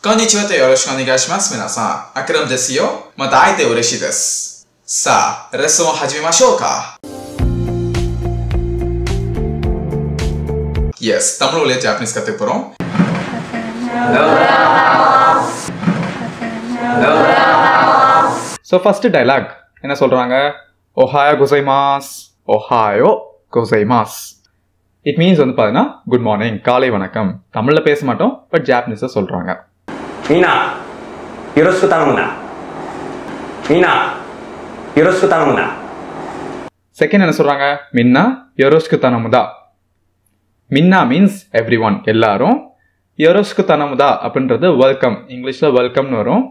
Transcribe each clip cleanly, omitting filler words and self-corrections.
こんにちはとよろしくお願いします。皆さん、アクラムですよ。また会えて嬉しいです。さあ、レッスンを始めましょうか。Yes, தமிழ்ல ஜாப்பனீஸ் கத்துக்க போறோம். So first dialogue என்ன சொல்றாங்க? Ohayo gozaimasu. Ohayo gozaimasu. It means வந்து பாத்தீங்கன்னா good morning, காலை வணக்கம். தமிழ்ல பேச மாட்டோம், but ஜாப்பனீஸ்ல சொல்றாங்க. みんなよろしく頼むな。みんなよろしく頼むな。 Second என்ன சொல்றாங்க? மின்னா யோரோஷ்கு தனமுதா. மின்னா means everyone, எல்லாரும். யோரோஷ்கு தனமுதா அப்படின்றது வெல்கம். இங்கிலீஷ்ல வெல்கம்னு வரும்.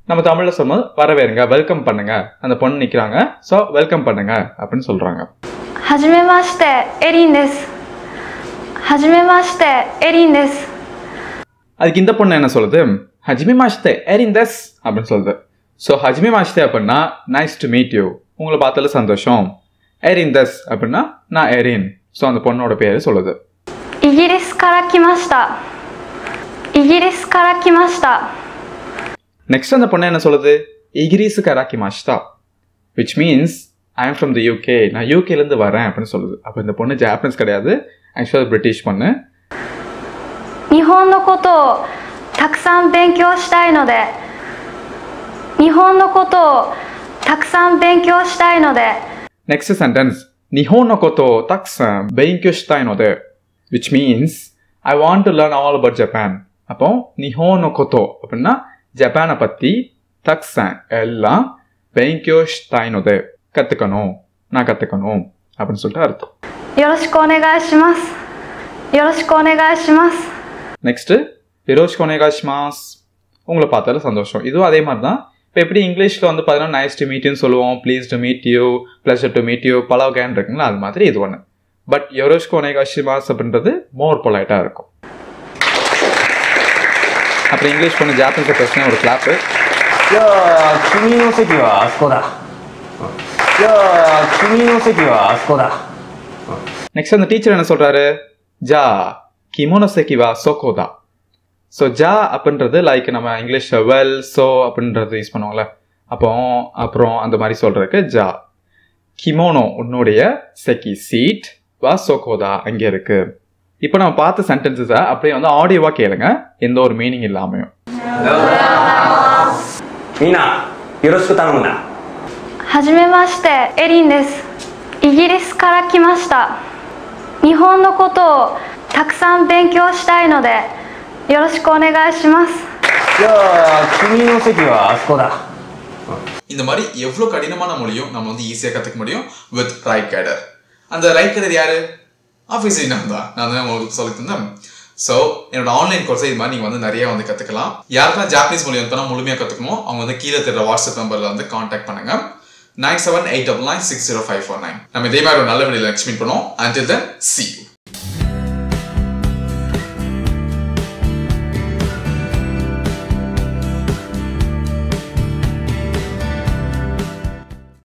நம்ம தமிழ்ல சொல்லும்போது வரவேறுங்க, வெல்கம் பண்ணுங்க. அந்த பொண்ணு நிக்கிறாங்க, சோ வெல்கம் பண்ணுங்க அப்படின்னு சொல்றாங்க. はじめまして、エリンです。はじめまして、エリンです。 அதுக்கு இந்த பொண்ணு என்ன சொல்லுது? ஹஜிமே மாஷ்தே எரின் தஸ் அப்படின்னு சொல்லுது. ஸோ ஹஜிமே மாஷ்தே அப்படின்னா நைஸ் டு மீட் யூ, உங்களை பார்த்தால சந்தோஷம். எரின் தஸ் அப்படின்னா நான் எரின். ஸோ அந்த பொண்ணோட பேரு சொல்லுது. イギリスから来ました。イギリスから来ました。 நெக்ஸ்ட் அந்த பொண்ணு என்ன சொல்லுது? இகிரிசு கராக்கி மாஷ்தா, which means I am from the UK, நான் யூகேலேருந்து வரேன் அப்படின்னு சொல்லுது. அப்போ இந்த பொண்ணு ஜாப்பனீஸ் கிடையாது, ஆக்சுவலாக பிரிட்டிஷ் பொண்ணு. 日本のことをたくさん勉強したいので、日本のことをたくさん勉強したいので。 next sentence, 日本のことをたくさん勉強したいので, which means I want to learn all about Japan. அப்போ 日本のことஅப்படின்னா ஜப்பானை பத்தி, தக்சான் எல்லாம்,勉強したいのでகத்துக்கணும், நான் கத்துக்கணும் அப்படின்னு சொல்லிட்டு அர்த்தம். よろしくお願いします。よろしくお願いします。 நெக்ஸ்ட் யோரோஷ்கு ஓனேகாஷிமாஸ், உங்களை பார்த்தால சந்தோஷம். இதுவும் அதே மாதிரி தான். இப்போ எப்படி இங்கிலீஷில் வந்து பார்த்தீங்கன்னா நைஸ் டு மீட் யூன்னு சொல்லுவோம், pleased to meet you, pleasure to meet you, பலவகேன் இருக்குங்களா, அது மாதிரி இது ஒன்று. பட் யோரோஷ்கு ஓனேகாஷிமாஸ் அப்படின்றது மோர் பொலைட்டாக இருக்கும். அப்புறம் இங்கிலீஷ் பொண்ணு ஜாப்பனீஸ் பேசுனா ஒரு கிளாப்பு. じゃあ君の席はあそこだ。じゃあ君の席はあそこだ。 நெக்ஸ்ட் அந்த டீச்சர் என்ன சொல்றாரு? ஜா கிமோனோசெக்கி வா சோகோதா. ஸோ ஜா அப்படின்றது லைக் நம்ம இங்கிலீஷ் வெல் சோ அப்படின்றது யூஸ் பண்ணுவோம்ல, அப்போ அப்புறம் அந்த மாதிரி சொல்றதுக்கு ஜா. கிமோனோ உன்னுடைய செக்கி சீட், வா சோகோதா அங்கே இருக்கு. இப்போ நம்ம பார்த்த சென்டென்சஸை அப்படியே வந்து ஆடியோவா கேளுங்க, எந்த ஒரு மீனிங் இல்லாமையும். みんなよろしく頼むな。はじめまして、エリンです。イギリスから来ました。日本のことをたくさん勉強したいので、よろしくお願いします。じゃあ君の席はあそこだ。 இந்த மாதிரி எவ்வளோ கடினமான மொழியும் நம்ம வந்து ஈஸியாக கற்றுக்க முடியும் வித் ரைட் கைடர். அந்த ரைட் கைடர் யாரு? ஆஃபீஸர் நான் தான் உங்களுக்கு சொல்லி தந்தேன். ஸோ என்னோட ஆன்லைன் கோர்ஸை இது மாதிரி நீங்கள் வந்து நிறைய வந்து கற்றுக்கலாம். யாருக்கெல்லாம் ஜாப்பனீஸ் மொழி வந்து முழுமையாக கற்றுக்கணும், அவங்க வந்து கீழே தெரிற வாட்ஸ்அப் நம்பரில் வந்து கான்டாக்ட் பண்ணுங்க. 9789960549. நம்ம இதே மாதிரி ஒரு நல்ல வீடியோவில் எக்ஸ்பிளைன் பண்ணுவோம். Until then, see you.